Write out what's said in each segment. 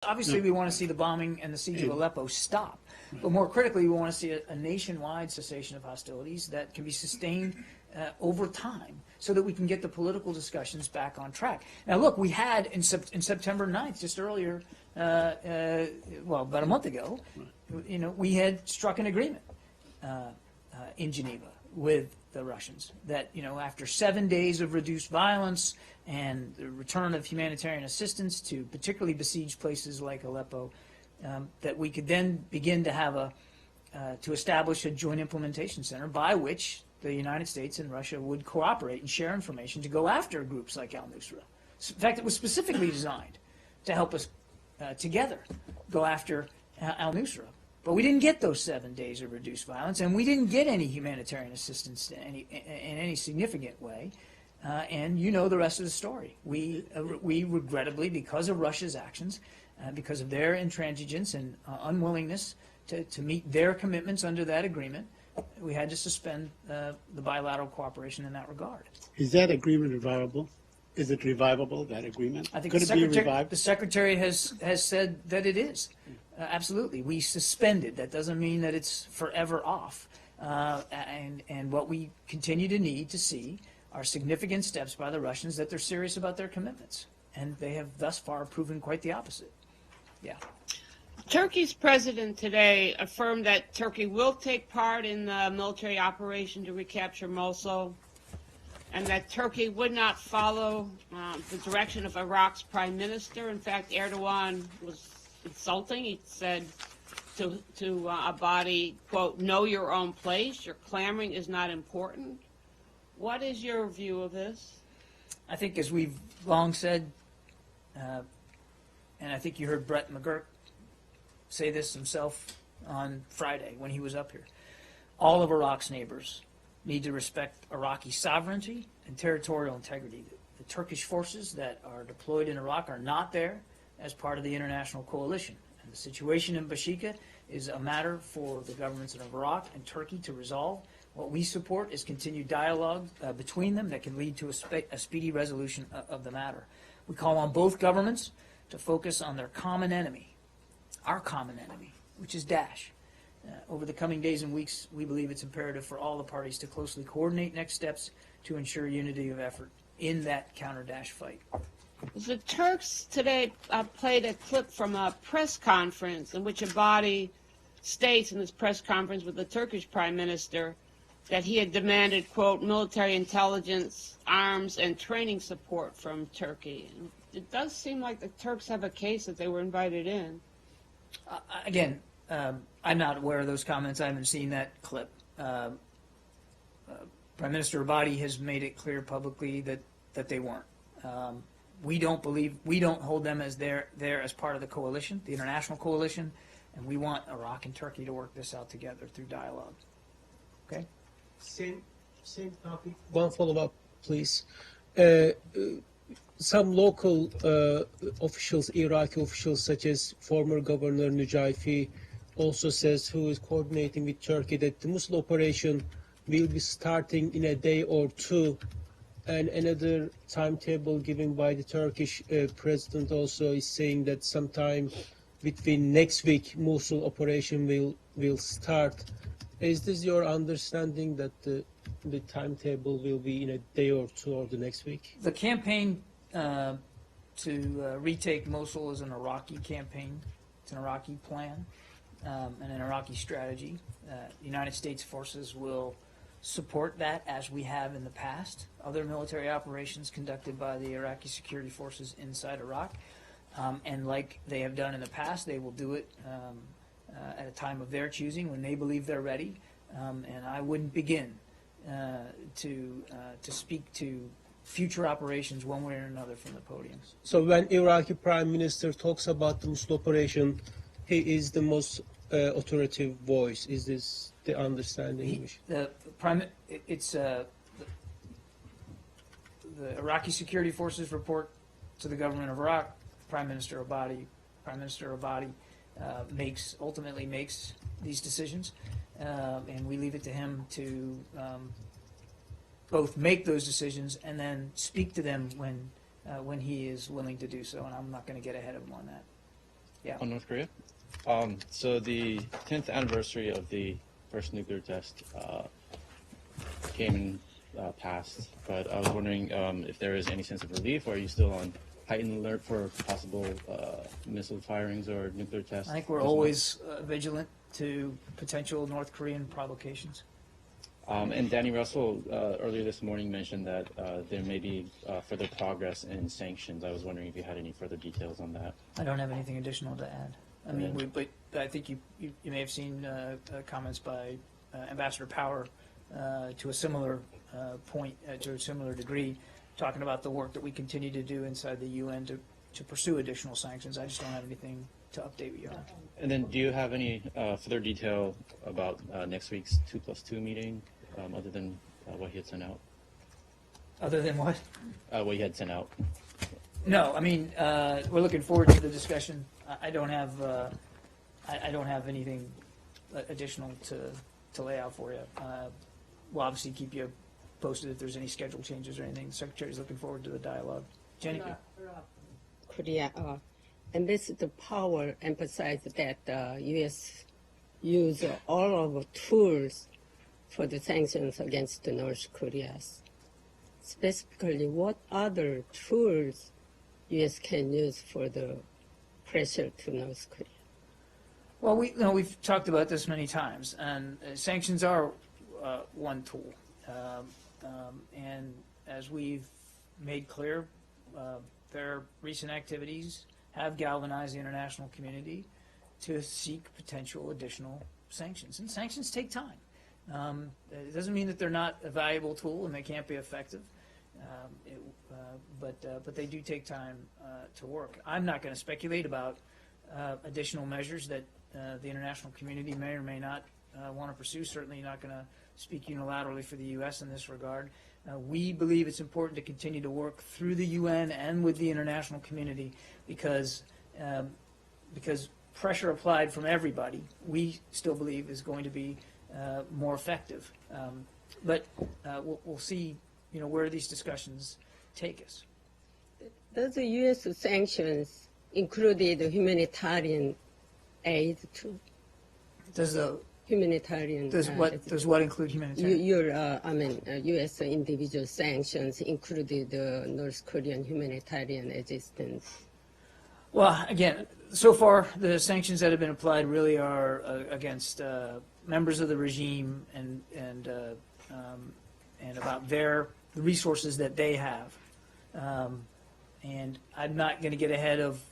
Obviously, we want to see the bombing and the siege of Aleppo stop. But more critically, we want to see a nationwide cessation of hostilities that can be sustained over time so that we can get the political discussions back on track. Now, look, we had in September 9th, just earlier, well, about a month ago, we had struck an agreement in Geneva with the Russians that, after 7 days of reduced violence and the return of humanitarian assistance to particularly besieged places like Aleppo, that we could then begin to have to establish a joint implementation center by which the United States and Russia would cooperate and share information to go after groups like al-Nusra. In fact, it was specifically designed to help us together go after al-Nusra. But we didn't get those 7 days of reduced violence, and we didn't get any humanitarian assistance in any significant way. And you know the rest of the story. We regrettably, because of Russia's actions, because of their intransigence and unwillingness to meet their commitments under that agreement, we had to suspend the bilateral cooperation in that regard. Is that agreement revivable? Is it revivable, that agreement? I think Could it be revived? The Secretary has said that it is. Absolutely. We suspended. That doesn't mean that it's forever off. And what we continue to need to see are significant steps by the Russians that they're serious about their commitments. And they have thus far proven quite the opposite. Yeah. Turkey's president today affirmed that Turkey will take part in the military operation to recapture Mosul, and that Turkey would not follow the direction of Iraq's prime minister. In fact, Erdogan was insulting. He said to Abadi, quote, "Know your own place. Your clamoring is not important." What is your view of this? I think, as we've long said, and I think you heard Brett McGurk say this himself on Friday when he was up here, all of Iraq's neighbors need to respect Iraqi sovereignty and territorial integrity. The Turkish forces that are deployed in Iraq are not there as part of the international coalition. And the situation in Bashika is a matter for the governments of Iraq and Turkey to resolve. What we support is continued dialogue between them that can lead to a speedy resolution of the matter. We call on both governments to focus on their common enemy, our common enemy, which is Daesh. Over the coming days and weeks, we believe it's imperative for all the parties to closely coordinate next steps to ensure unity of effort in that counter-Daesh fight. The Turks today played a clip from a press conference in which Abadi states in this press conference with the Turkish prime minister that he had demanded, quote, military intelligence, arms, and training support from Turkey. It does seem like the Turks have a case that they were invited in. Again, I'm not aware of those comments. I haven't seen that clip. Prime Minister Abadi has made it clear publicly that they weren't. We don't hold them as there as part of the coalition, the international coalition, and we want Iraq and Turkey to work this out together through dialogue. Okay? Same topic. One follow-up, please. Some local officials, Iraqi officials, such as former Governor Nujaifi, also says, who is coordinating with Turkey, that the Mosul operation will be starting in a day or two. And another timetable given by the Turkish president also is saying that sometime between next week, Mosul operation will start. Is this your understanding that the timetable will be in a day or two or the next week? The campaign to retake Mosul is an Iraqi campaign. It's an Iraqi plan and an Iraqi strategy. The United States forces will support that as we have in the past. Other military operations conducted by the Iraqi security forces inside Iraq. And like they have done in the past, they will do it at a time of their choosing when they believe they're ready. And I wouldn't begin to speak to future operations one way or another from the podiums. So when Iraqi Prime Minister talks about the Mosul operation, he is the most authoritative voice. Is this the understanding? The Iraqi security forces report to the government of Iraq. Prime Minister Abadi ultimately makes these decisions, and we leave it to him to both make those decisions and then speak to them when he is willing to do so. And I'm not going to get ahead of him on that. Yeah. On North Korea. So the 10th anniversary of the first nuclear test came and passed, but I was wondering if there is any sense of relief, or are you still on heightened alert for possible missile firings or nuclear tests? I think we're always vigilant to potential North Korean provocations. And Danny Russell earlier this morning mentioned that there may be further progress in sanctions. I was wondering if you had any further details on that. I don't have anything additional to add. I mean, but I think you may have seen comments by Ambassador Power to a similar point, to a similar degree, talking about the work that we continue to do inside the UN to pursue additional sanctions. I just don't have anything to update you on. And then do you have any further detail about next week's 2+2 meeting, other than what he had sent out? Other than what? What he had sent out. No, I mean, we're looking forward to the discussion. I don't have anything additional to lay out for you. We'll obviously keep you posted if there's any schedule changes or anything. The Secretary's looking forward to the dialogue. Jenny? Korea, Ambassador Power emphasized that the U.S. use all of the tools for the sanctions against the North Korea. Specifically, what other tools U.S. can use for the pressure to North Korea? Well, we've talked about this many times, and sanctions are one tool. And as we've made clear, their recent activities have galvanized the international community to seek potential additional sanctions. And sanctions take time. It doesn't mean that they're not a valuable tool and they can't be effective, but they do take time to work. I'm not going to speculate about additional measures that the international community may or may not want to pursue. Certainly not going to speak unilaterally for the U.S. in this regard. We believe it's important to continue to work through the UN and with the international community because pressure applied from everybody, we still believe, is going to be more effective. But we'll see, where these discussions take us. Does the U.S. sanctions included humanitarian aid too? Does Humanitarian. does what include humanitarian? U.S. individual sanctions included the North Korean humanitarian assistance. Well, again, so far the sanctions that have been applied really are against members of the regime and about the resources that they have. And I'm not going to get ahead of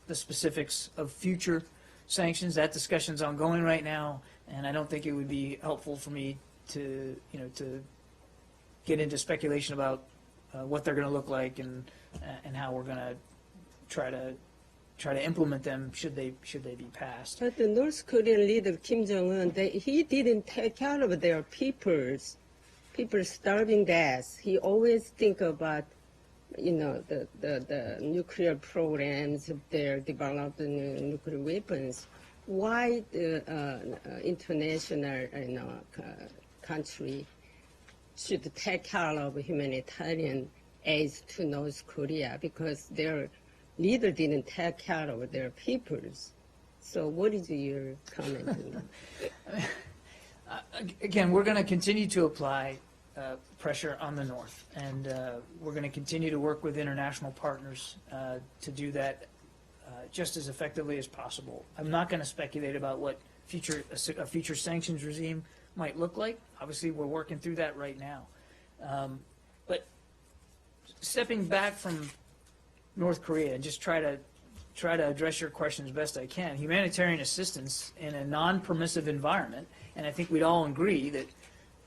the specifics of future sanctions. That discussion's ongoing right now, and I don't think it would be helpful for me to get into speculation about what they're going to look like and how we're going to try to implement them should they be passed. But the North Korean leader Kim Jong Un, he didn't take care of their people starving death. He always think about the nuclear programs, their developed nuclear weapons. Why the international country should take care of humanitarian aid to North Korea? Because their leader didn't take care of their peoples. So what is your comment on that? Again, we're going to continue to apply pressure on the North, and we're going to continue to work with international partners to do that just as effectively as possible. I'm not going to speculate about what a future sanctions regime might look like. Obviously, we're working through that right now. But stepping back from North Korea and just try to address your question as best I can, humanitarian assistance in a non-permissive environment, and I think we'd all agree that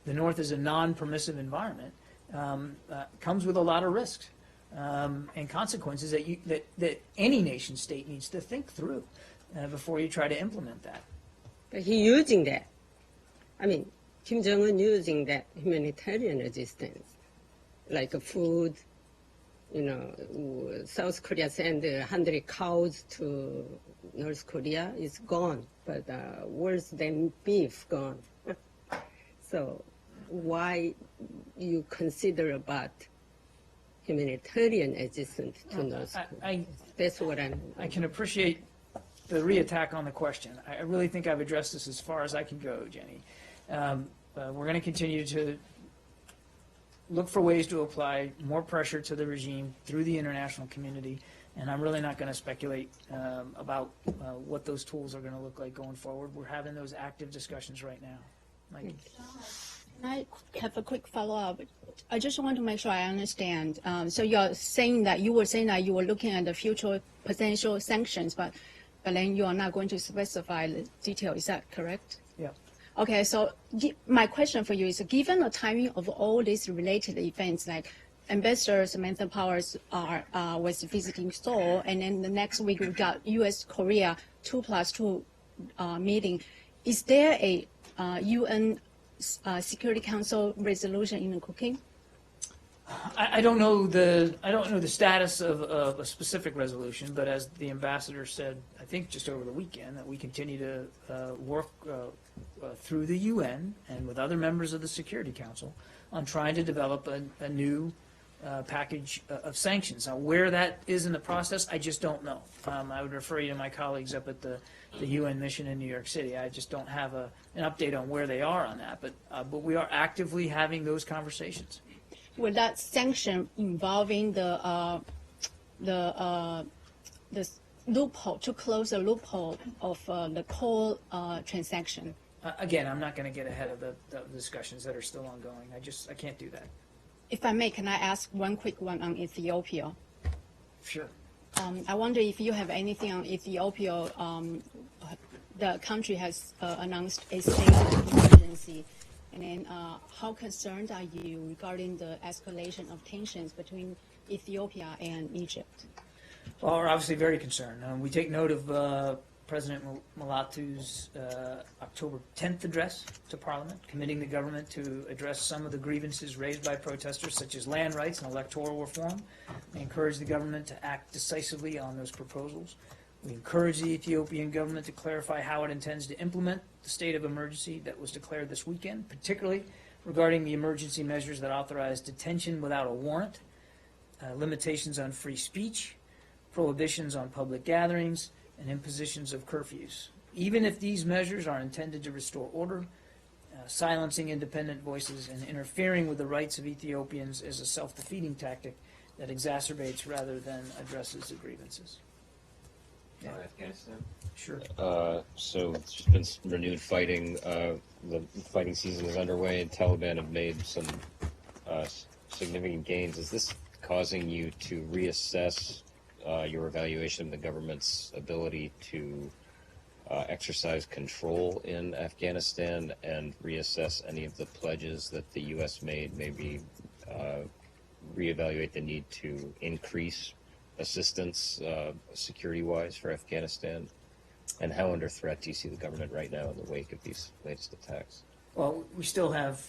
the North is a non-permissive environment, comes with a lot of risks and consequences that any nation state needs to think through before you try to implement that. But he using that. Kim Jong Un using that humanitarian assistance, like food. South Korea sent 100 cows to North Korea. It's gone, but worse than beef gone. So why you consider about humanitarian assistance to North Korea? I That's what I'm. can appreciate the reattack on the question. I really think I've addressed this as far as I can go, Jenny. We're going to continue to look for ways to apply more pressure to the regime through the international community, and I'm really not going to speculate about what those tools are going to look like going forward. We're having those active discussions right now. Mike. Can I have a quick follow-up? I just want to make sure I understand. So you're saying that you were looking at the future potential sanctions, but then you are not going to specify the detail. Is that correct? Yeah. Okay, so my question for you is, given the timing of all these related events, like Ambassador Samantha Powers was visiting Seoul, and then the next week we got U.S.-Korea 2+2 meeting, is there a UN Security Council resolution in the cooking? I don't know the status of a specific resolution, but as the ambassador said, I think just over the weekend, that we continue to work through the UN and with other members of the Security Council on trying to develop a new package of sanctions. Now, where that is in the process, I just don't know. I would refer you to my colleagues up at the UN mission in New York City. I just don't have an update on where they are on that, but we are actively having those conversations. Will that sanction involving the loophole, to close the loophole of the coal transaction? Again, I'm not going to get ahead of the discussions that are still ongoing. I can't do that. If I may, can I ask one quick one on Ethiopia? Sure. I wonder if you have anything on Ethiopia. The country has announced a state of emergency. And then how concerned are you regarding the escalation of tensions between Ethiopia and Egypt? Well, we're obviously very concerned. We take note of President Mulatu's October 10th address to Parliament, committing the government to address some of the grievances raised by protesters, such as land rights and electoral reform. We encourage the government to act decisively on those proposals. We encourage the Ethiopian government to clarify how it intends to implement the state of emergency that was declared this weekend, particularly regarding the emergency measures that authorize detention without a warrant, limitations on free speech, prohibitions on public gatherings, and impositions of curfews. Even if these measures are intended to restore order, silencing independent voices and interfering with the rights of Ethiopians is a self-defeating tactic that exacerbates rather than addresses the grievances. Yeah. Afghanistan. Sure. So there's been some renewed fighting. The fighting season is underway, and Taliban have made some significant gains. Is this causing you to reassess your evaluation of the government's ability to exercise control in Afghanistan and reassess any of the pledges that the U.S. made, maybe reevaluate the need to increase assistance security-wise for Afghanistan? And how under threat do you see the government right now in the wake of these latest attacks? Well, we still have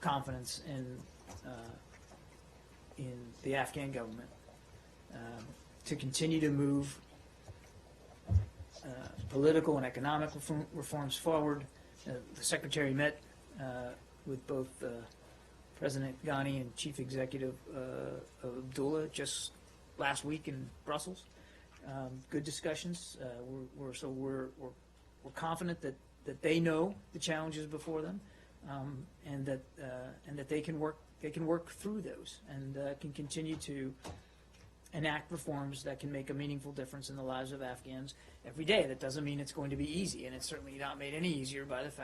confidence in the Afghan government to continue to move political and economic reforms forward. The Secretary met with both President Ghani and Chief Executive Abdullah just last week in Brussels. Good discussions. We're confident that they know the challenges before them, and that they can work through those and can continue to enact reforms that can make a meaningful difference in the lives of Afghans every day. That doesn't mean it's going to be easy, and it's certainly not made any easier by the fact